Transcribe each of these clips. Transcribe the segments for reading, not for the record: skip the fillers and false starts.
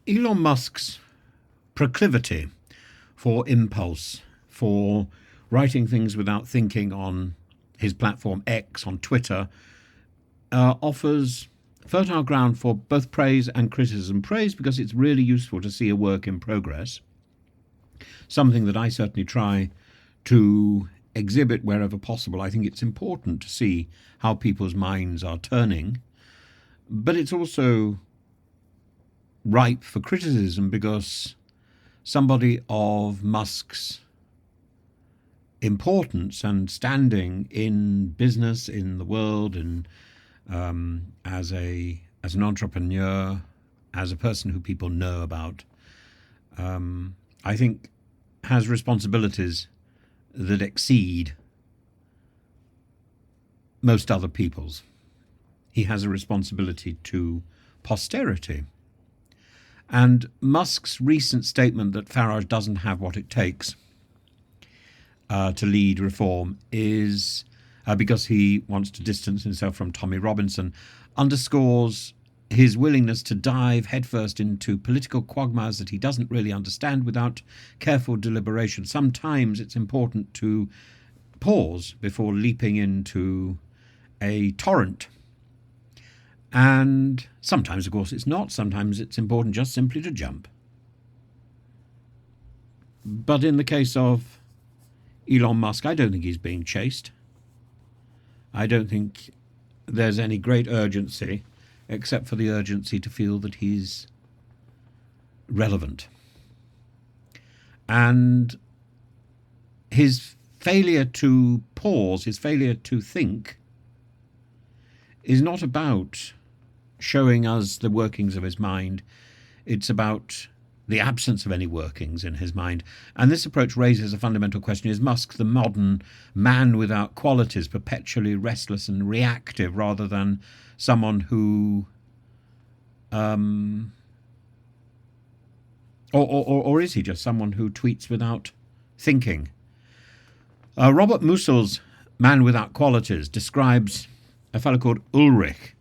Elon Musk's proclivity for impulse, for writing things without thinking on his platform X, on Twitter, offers fertile ground for both praise and criticism. Praise because it's really useful to see a work in progress, something that I certainly try to exhibit wherever possible. I think it's important to see how people's minds are turning, but it's also ripe for criticism because somebody of Musk's importance and standing in business, in the world, and as an entrepreneur, as a person who people know about, I think has responsibilities that exceed most other people's. He has a responsibility to posterity. And Musk's recent statement that Farage doesn't have what it takes to lead reform is because he wants to distance himself from Tommy Robinson, underscores his willingness to dive headfirst into political quagmires that he doesn't really understand without careful deliberation. Sometimes it's important to pause before leaping into a torrent. And sometimes, of course, it's not. Sometimes it's important just simply to jump. But in the case of Elon Musk, I don't think he's being chased. I don't think there's any great urgency, except for the urgency to feel that he's relevant. And his failure to pause, his failure to think, is not about showing us the workings of his mind. It's about the absence of any workings in his mind. And this approach raises a fundamental question. Is Musk the modern man without qualities, perpetually restless and reactive, rather than someone who or is he just someone who tweets without thinking? Robert Musil's Man Without Qualities describes a fellow called Ulrich,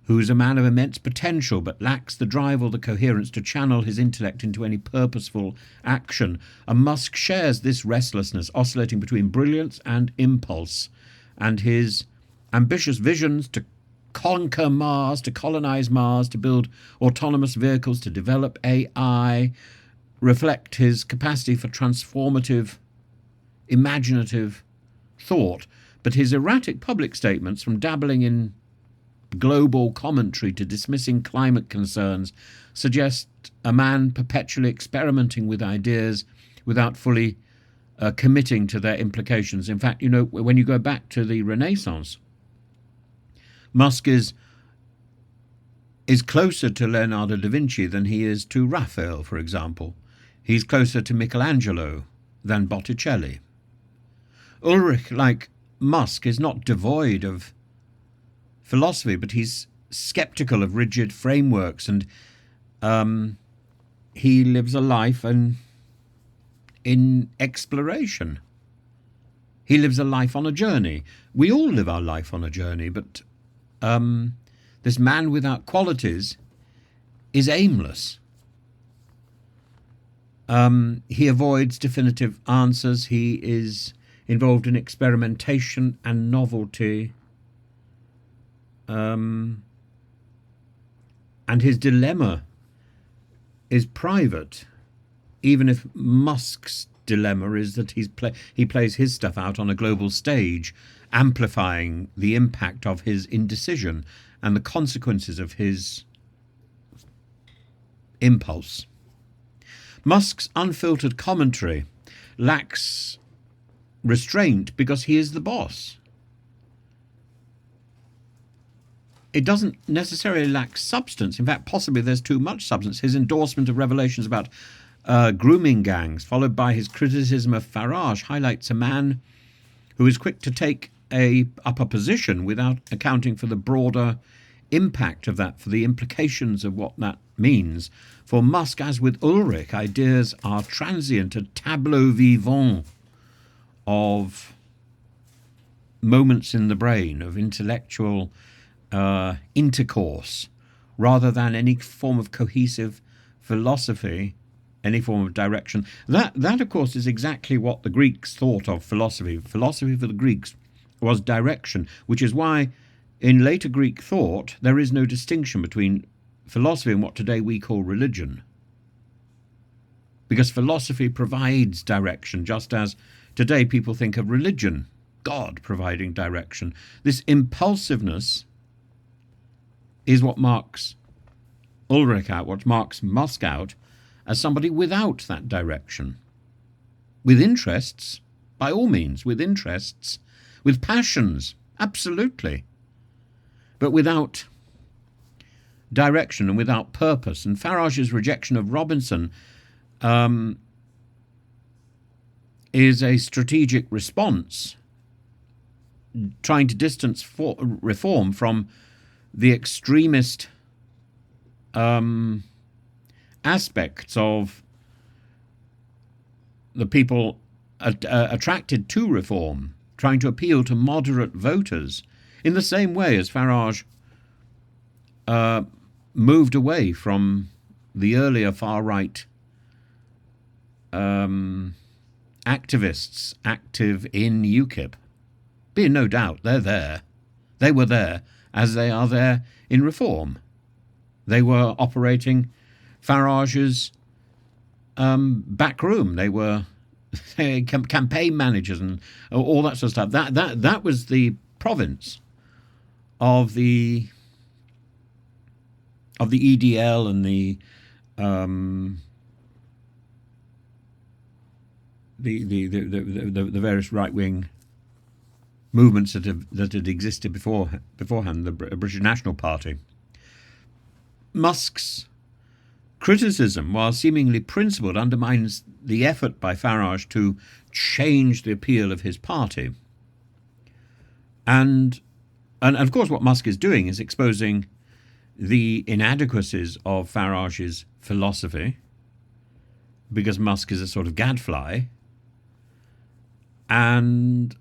who is a man of immense potential but lacks the drive or the coherence to channel his intellect into any purposeful action. And Musk shares this restlessness, oscillating between brilliance and impulse, and his ambitious visions to conquer Mars, to colonize Mars, to build autonomous vehicles, to develop AI, reflect his capacity for transformative, imaginative thought. But his erratic public statements, from dabbling in global commentary to dismissing climate concerns, suggest a man perpetually experimenting with ideas without fully committing to their implications. In fact, when you go back to the Renaissance, Musk is closer to Leonardo da Vinci than he is to Raphael, for example. He's closer to Michelangelo than Botticelli. Ulrich, like Musk, is not devoid of philosophy, but he's skeptical of rigid frameworks, and he lives a life in exploration. He lives a life on a journey. We all live our life on a journey, but this man without qualities is aimless. He avoids definitive answers. He is involved in experimentation and novelty. And his dilemma is private, even if Musk's dilemma is that he plays his stuff out on a global stage, amplifying the impact of his indecision and the consequences of his impulse. Musk's unfiltered commentary lacks restraint because he is the boss. It doesn't necessarily lack substance. In fact, possibly there's too much substance. His endorsement of revelations about grooming gangs, followed by his criticism of Farage, highlights a man who is quick to take up a position without accounting for the broader impact of that, for the implications of what that means. For Musk, as with Ulrich, ideas are transient, a tableau vivant of moments in the brain, of intellectual intercourse, rather than any form of cohesive philosophy any form of direction. That, of course, is exactly what the Greeks thought of philosophy. Philosophy for the Greeks was direction, which is why in later Greek thought there is no distinction between philosophy and what today we call religion. Because philosophy provides direction, just as today people think of religion, God providing direction. This impulsiveness is what marks Ulrich out, what marks Musk out, as somebody without that direction. With interests, by all means, with interests, with passions, absolutely, but without direction and without purpose. And Farage's rejection of Robinson is a strategic response, trying to distance reform from the extremist aspects of the people attracted to reform, trying to appeal to moderate voters, in the same way as Farage moved away from the earlier far-right activists active in UKIP. Be in no doubt, they're there. They were there as they are there in reform. They were operating Farage's back room. They were campaign managers and all that sort of stuff. That was the province of the EDL and the various right-wing movements that had existed beforehand. The British National Party. Musk's criticism, while seemingly principled, undermines the effort by Farage to change the appeal of his party. And of course what Musk is doing is exposing the inadequacies of Farage's philosophy, because Musk is a sort of gadfly, and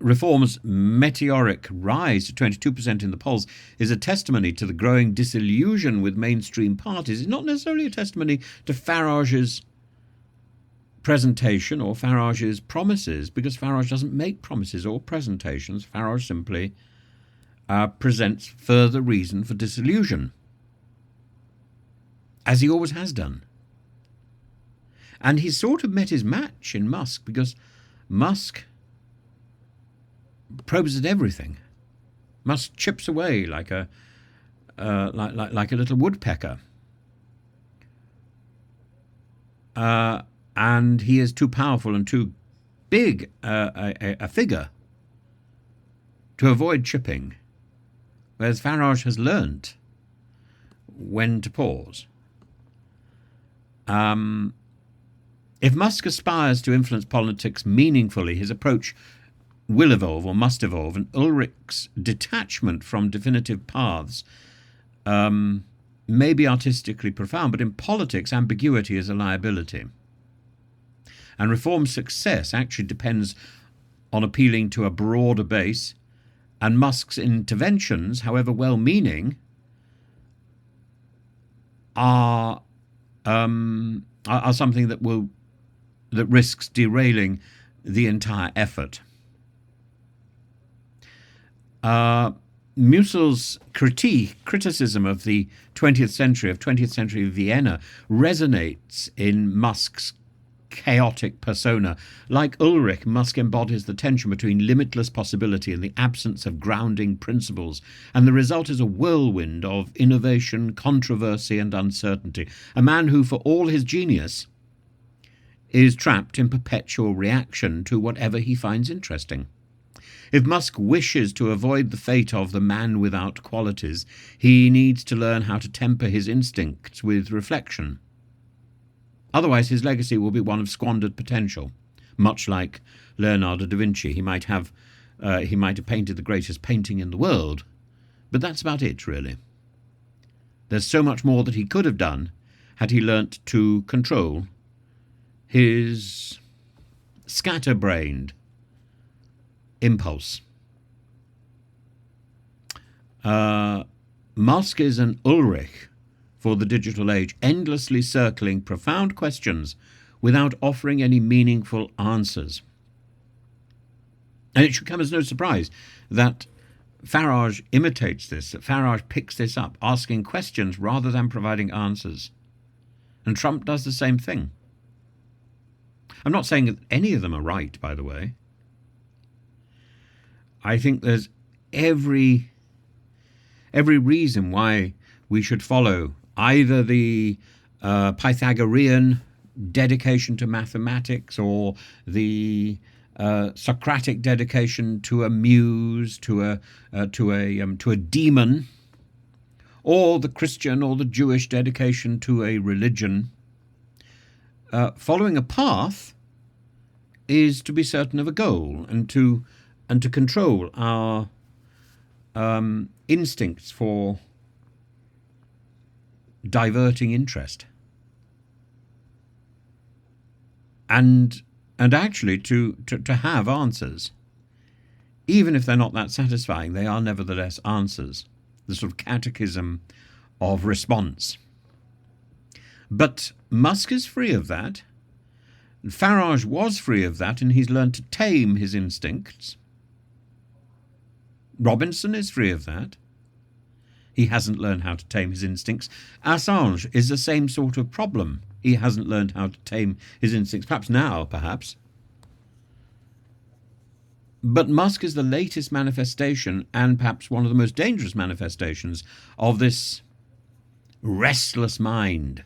Reform's meteoric rise to 22% in the polls is a testimony to the growing disillusion with mainstream parties. It's not necessarily a testimony to Farage's presentation or Farage's promises, because Farage doesn't make promises or presentations. Farage simply presents further reason for disillusion, as he always has done. And he's sort of met his match in Musk, because Musk probes at everything. Musk chips away like a little woodpecker, and he is too powerful and too big a figure to avoid chipping, whereas Farage has learnt when to pause. If Musk aspires to influence politics meaningfully, his approach will evolve or must evolve, and Ulrich's detachment from definitive paths may be artistically profound, but in politics ambiguity is a liability. And Reform's success actually depends on appealing to a broader base, and Musk's interventions, however well-meaning, are something that risks derailing the entire effort. Musil's criticism of the 20th century Vienna resonates in Musk's chaotic persona. Like Ulrich, Musk embodies the tension between limitless possibility and the absence of grounding principles, and the result is a whirlwind of innovation, controversy, and uncertainty. A man who, for all his genius, is trapped in perpetual reaction to whatever he finds interesting. If Musk wishes to avoid the fate of the man without qualities, he needs to learn how to temper his instincts with reflection. Otherwise, his legacy will be one of squandered potential, much like Leonardo da Vinci. He might have painted the greatest painting in the world, but that's about it, really. There's so much more that he could have done had he learnt to control his scatterbrained impulse. Musk is an Ulrich for the digital age, endlessly circling profound questions without offering any meaningful answers. And it should come as no surprise that Farage imitates this, that Farage picks this up, asking questions rather than providing answers. And Trump does the same thing. I'm not saying that any of them are right, by the way. I think there's every reason why we should follow either the Pythagorean dedication to mathematics or the Socratic dedication to a muse, to a demon, or the Christian or the Jewish dedication to a religion. Following a path is to be certain of a goal and to control our instincts for diverting interest, and actually to have answers. Even if they're not that satisfying, they are nevertheless answers, the sort of catechism of response. But Musk is free of that. Farage was free of that, and he's learned to tame his instincts. Robinson is free of that. He hasn't learned how to tame his instincts. Assange is the same sort of problem. He hasn't learned how to tame his instincts. Perhaps now, perhaps. But Musk is the latest manifestation, and perhaps one of the most dangerous manifestations, of this restless mind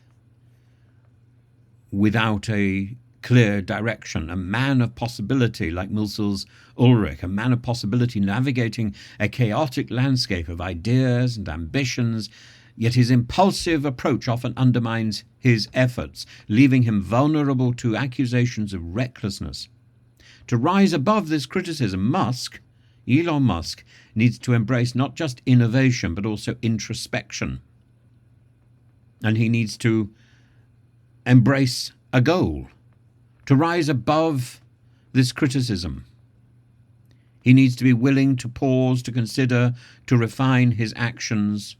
without a clear direction, a man of possibility like Milsel's Ulrich, a man of possibility navigating a chaotic landscape of ideas and ambitions, yet his impulsive approach often undermines his efforts, leaving him vulnerable to accusations of recklessness. To rise above this criticism, Elon Musk, needs to embrace not just innovation but also introspection. And he needs to embrace a goal, to rise above this criticism. He needs to be willing to pause, to consider, to refine his actions,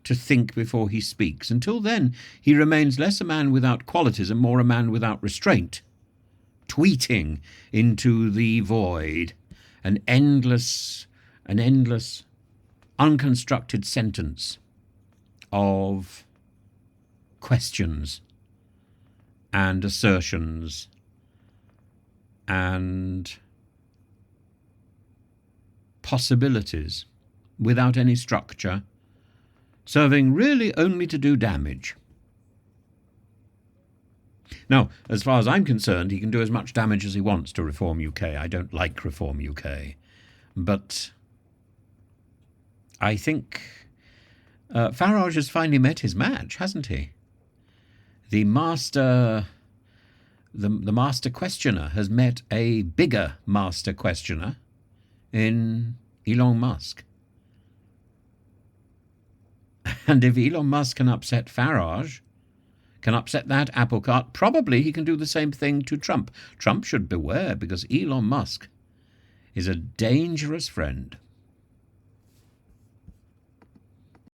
to think before he speaks. Until then, he remains less a man without qualities and more a man without restraint, tweeting into the void, an endless, unconstructed sentence of questions and assertions and possibilities without any structure, serving really only to do damage. Now, as far as I'm concerned, he can do as much damage as he wants to Reform UK. I don't like Reform UK. But I think Farage has finally met his match, hasn't he? The master questioner has met a bigger master questioner in Elon Musk. And if Elon Musk can upset Farage, can upset that apple cart, probably he can do the same thing to Trump. Trump should beware, because Elon Musk is a dangerous friend.